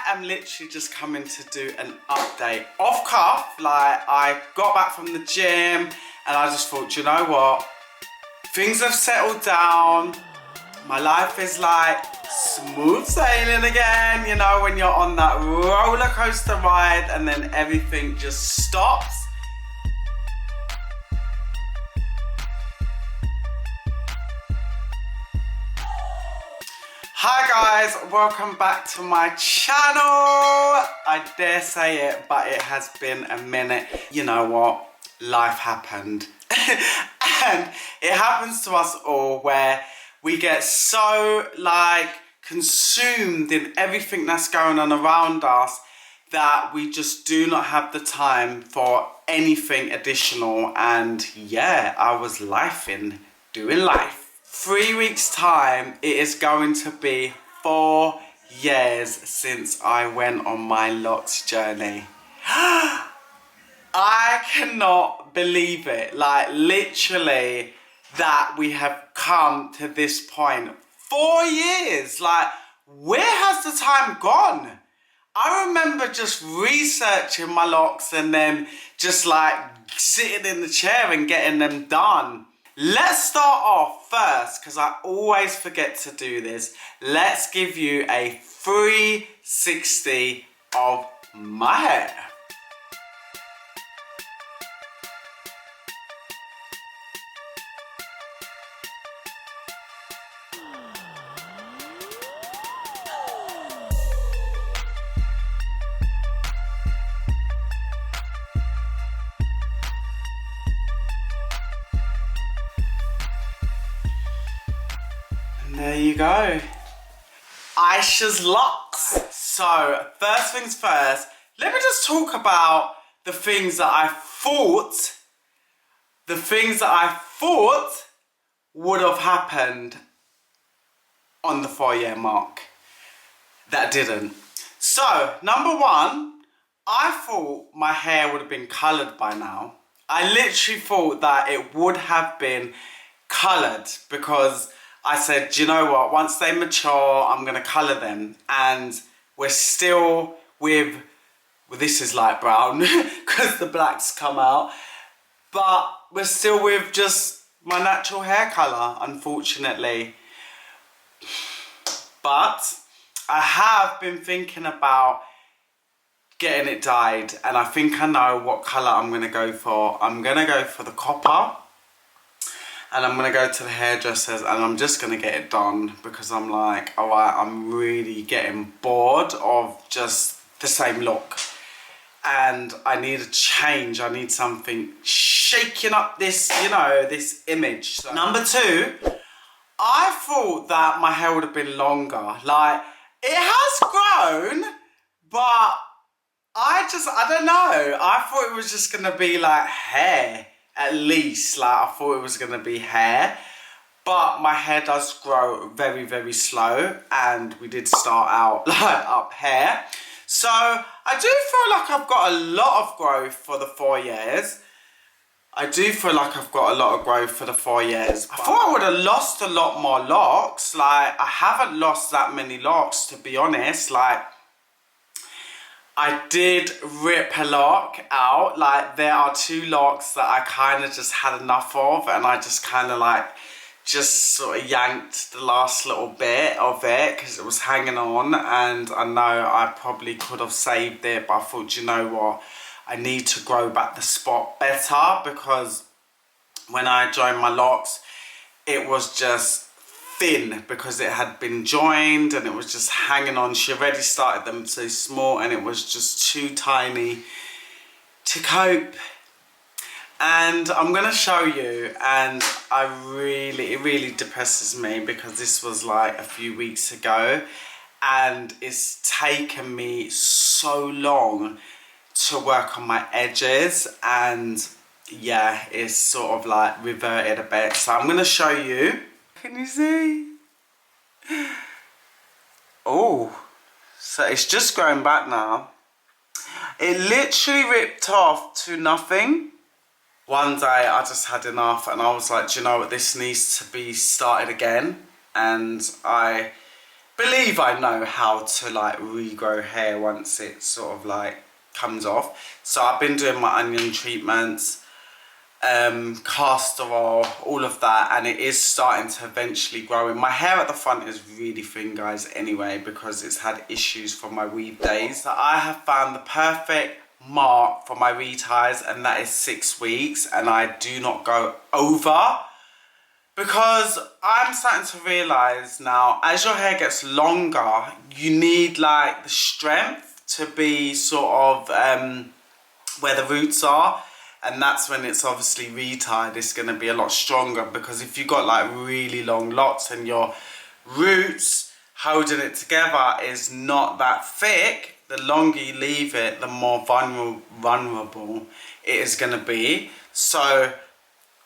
am literally just coming to do an update. Off cuff, like I got back from the gym and I just thought, you know what? Things have settled down. My life is like smooth sailing again, you know, when you're on that roller coaster ride and then everything just stops. Hi guys, welcome back to my channel. I dare say it, but it has been a minute. You know what? Life happened. And it happens to us all where we get so like consumed in everything that's going on around us that we just do not have the time for anything additional. And yeah, I was doing life. 3 weeks time, it is going to be 4 years since I went on my locs journey. I cannot believe it, like literally that we have come to this point. 4 years, like where has the time gone? I remember just researching my locs and then just like sitting in the chair and getting them done. Let's start off first, because I always forget to do this. Let's give you a 360 of my hair. There you go. Aysha's locks. So, first things first, let me just talk about the things that I thought would have happened on the 4-year mark. That didn't. So, number one, I thought my hair would have been coloured by now. I literally thought that it would have been coloured because I said, do you know what, once they mature, I'm going to colour them. And we're still with, well, this is light brown because the blacks come out. But we're still with just my natural hair colour, unfortunately. But I have been thinking about getting it dyed. And I think I know what colour I'm going to go for. I'm going to go for the copper. And I'm going to go to the hairdressers and I'm just going to get it done because I'm like, alright, I'm really getting bored of just the same look. And I need a change. I need something shaking up this, you know, this image. So, number two, I thought that my hair would have been longer. Like, it has grown, but I don't know. I thought it was just going to be like hair. At least, like I thought it was going to be hair, but my hair does grow very, very slow, and we did start out like up hair. So I do feel like I've got a lot of growth for the 4 years. I do feel like I've got a lot of growth for the 4 years. I thought I would have lost a lot more locks. Like I haven't lost that many locks, to be honest. Like I did rip a lock out. Like there are 2 locks that I kind of just had enough of, and I just kind of like just sort of yanked the last little bit of it because it was hanging on, and I know I probably could have saved it, but I thought, you know what, I need to grow back the spot better because when I joined my locks it was just thin because it had been joined and it was just hanging on. She already started them so small and it was just too tiny to cope. And I'm gonna show you, and it really depresses me because this was like a few weeks ago and it's taken me so long to work on my edges, and yeah, it's sort of like reverted a bit. So I'm gonna show you. Can you see? Oh, so it's just growing back now. It literally ripped off to nothing. One day I just had enough and I was like, do you know what, this needs to be started again. And I believe I know how to like regrow hair once it sort of like comes off. So I've been doing my onion treatments, castor oil, all of that, and it is starting to eventually grow in. My hair at the front is really thin, guys, anyway, because it's had issues from my weave days. So I have found the perfect mark for my reties, and that is 6 weeks, and I do not go over, because I'm starting to realise now, as your hair gets longer, you need like the strength to be sort of where the roots are. And that's when it's obviously retied, it's going to be a lot stronger, because if you've got like really long locks and your roots holding it together is not that thick, the longer you leave it, the more vulnerable it is going to be. So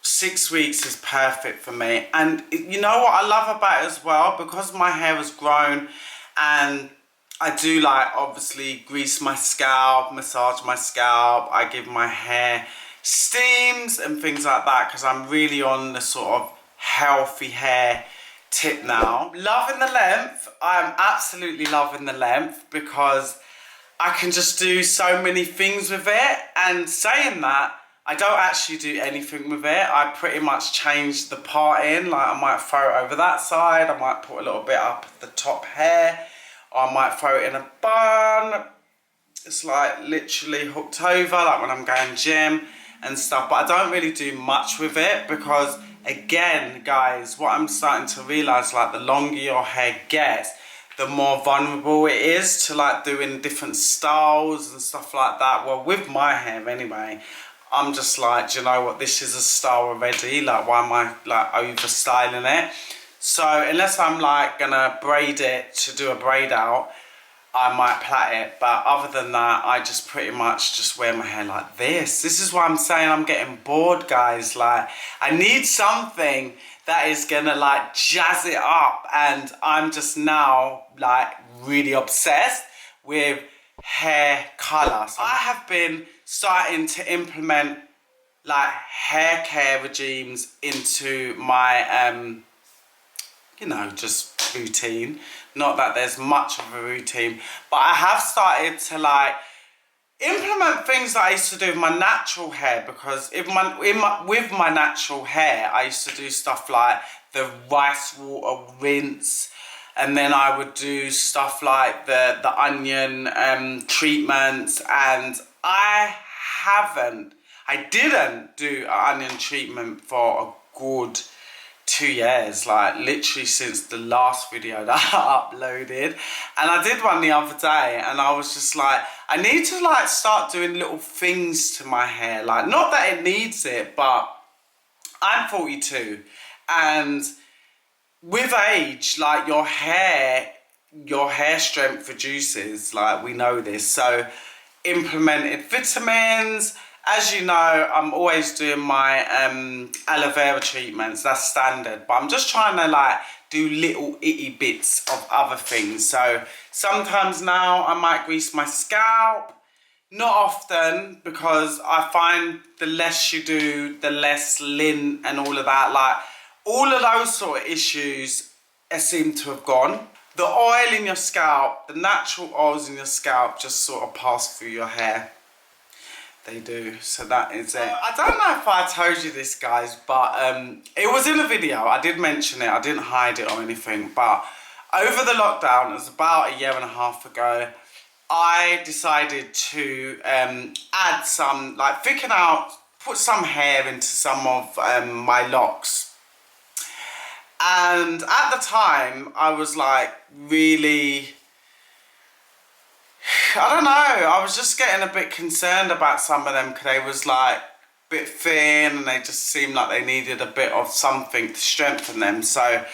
6 weeks is perfect for me. And you know what I love about it as well, because my hair has grown, and I do like obviously grease my scalp, massage my scalp, I give my hair steams and things like that, because I'm really on the sort of healthy hair tip now. Loving the length. I'm absolutely loving the length, because I can just do so many things with it. And saying that, I don't actually do anything with it. I pretty much change the parting. Like I might throw it over that side, I might put a little bit up the top hair, or I might throw it in a bun. It's like literally hooked over, like when I'm going gym and stuff. But I don't really do much with it, because again, guys, what I'm starting to realise, like the longer your hair gets, the more vulnerable it is to like doing different styles and stuff like that. Well, with my hair anyway, I'm just like, do you know what, this is a style already, like why am I like over styling it? So unless I'm like gonna braid it to do a braid out, I might plait it, but other than that, I just pretty much just wear my hair like this. This is why I'm saying I'm getting bored, guys. Like, I need something that is gonna like jazz it up, and I'm just now like really obsessed with hair colour. So I have been starting to implement like hair care regimes into my you know, just routine. Not that there's much of a routine, but I have started to like implement things that I used to do with my natural hair, because with my natural hair, I used to do stuff like the rice water rinse, and then I would do stuff like the onion treatments, and I didn't do an onion treatment for a good 2 years, like literally since the last video that I uploaded. And I did one the other day, and I was just like, I need to like start doing little things to my hair, like not that it needs it, but I'm 42, and with age, like your hair strength reduces, like we know this. So implemented vitamins. As you know, I'm always doing my aloe vera treatments, that's standard, but I'm just trying to like do little itty bits of other things. So sometimes now I might grease my scalp, not often, because I find the less you do, the less lint and all of that, like all of those sort of issues seem to have gone. The oil in your scalp, the natural oils in your scalp just sort of pass through your hair. They do, so that is it. I don't know if I told you this, guys, but it was in a video. I did mention it, I didn't hide it or anything, but over the lockdown, it was about 1.5 years ago, I decided to add some, like thicken out, put some hair into some of my locks. And at the time, I was like really, I don't know, I was just getting a bit concerned about some of them, because they was like a bit thin and they just seemed like they needed a bit of something to strengthen them. So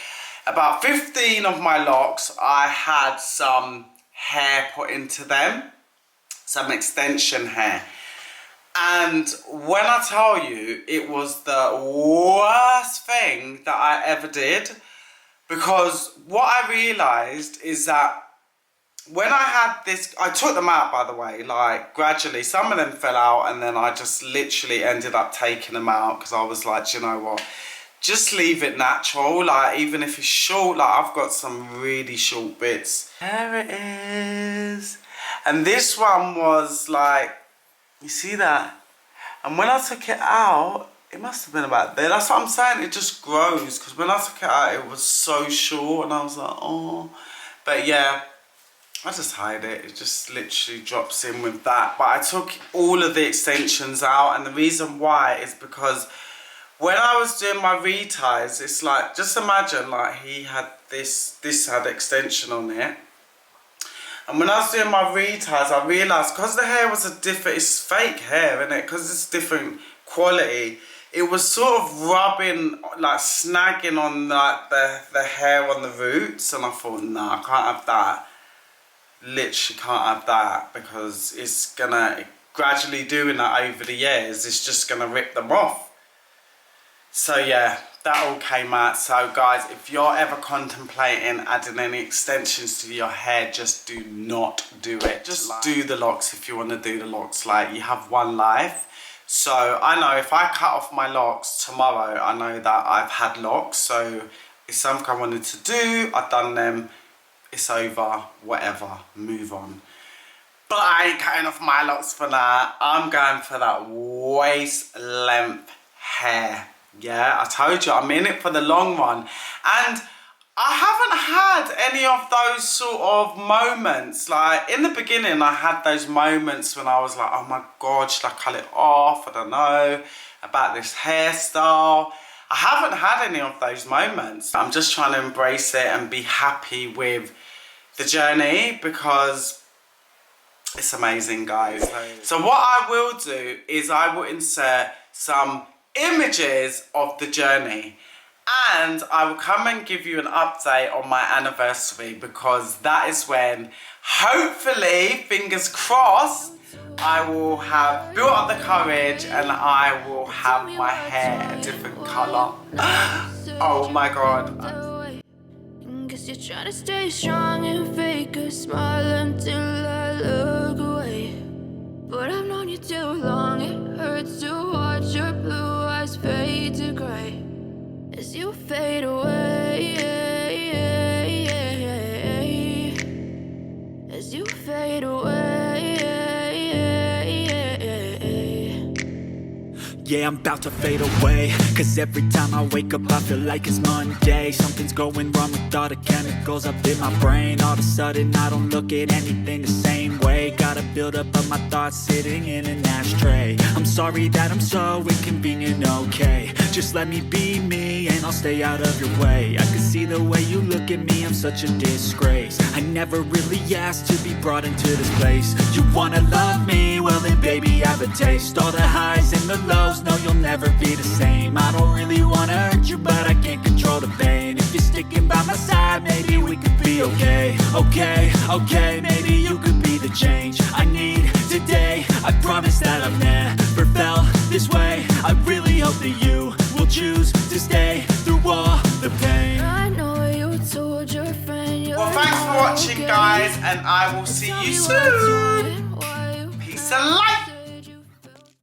about 15 of my locks, I had some hair put into them, some extension hair. And when I tell you, it was the worst thing that I ever did, because what I realised is that when I had this, I took them out, by the way, like gradually. Some of them fell out, and then I just literally ended up taking them out, because I was like, do you know what, just leave it natural. Like, even if it's short, like I've got some really short bits. There it is. And this one was like, you see that? And when I took it out, it must have been about there. That's what I'm saying, it just grows. Because when I took it out, it was so short and I was like, oh. But yeah, I just hide it. It just literally drops in with that. But I took all of the extensions out, and the reason why is because when I was doing my reties, it's like, just imagine like he had this had extension on it. And when I was doing my reties, I realised because the hair was it's fake hair, isn't it? Because it's different quality. It was sort of rubbing, like snagging on like the hair on the roots. And I thought, nah, I can't have that. Literally can't have that, because it's gonna, gradually doing that over the years, it's just gonna rip them off. So yeah, that all came out. So guys, if you're ever contemplating adding any extensions to your hair, just do not do it. Just do the locks if you want to do the locks. Like, you have one life. So I know if I cut off my locks tomorrow, I know that I've had locks. So it's something I wanted to do, I've done them, it's over, whatever, move on. But I ain't cutting off my locks for that. I'm going for that waist length hair. Yeah, I told you, I'm in it for the long run. And I haven't had any of those sort of moments. Like, in the beginning, I had those moments when I was like, oh my God, should I cut it off? I don't know about this hairstyle. I haven't had any of those moments. I'm just trying to embrace it and be happy with the journey, because it's amazing, guys. So what I will do is I will insert some images of the journey, and I will come and give you an update on my anniversary, because that is when, hopefully, fingers crossed, I will have built up the courage and I will have my hair a different colour. Oh my God. Guess you're trying to stay strong and fake a smile until I look away. But I've known you too long, it hurts to watch your blue eyes fade to grey as you fade away, as you fade away. Yeah, I'm about to fade away, cause every time I wake up I feel like it's Monday. Something's going wrong with all the chemicals up in my brain. All of a sudden I don't look at anything the same way. Got a buildup of my thoughts sitting in an ashtray. I'm sorry that I'm so inconvenient, okay. Just let me be me and I'll stay out of your way. I can see the way you look at me, I'm such a disgrace. I never really asked to be brought into this place. You wanna love me? Well then baby, have a taste. All the highs and the lows, no, you'll never be the same. I don't really wanna hurt you, but I can't control the pain. If you're sticking by my side, maybe we could be okay. Okay, maybe you could be the change I need today. I promise that I've never felt this way. I really hope that you will choose to stay through all the pain. I know you told your friend you're Well, thanks for watching, guys, and I will see you soon. Peace and light.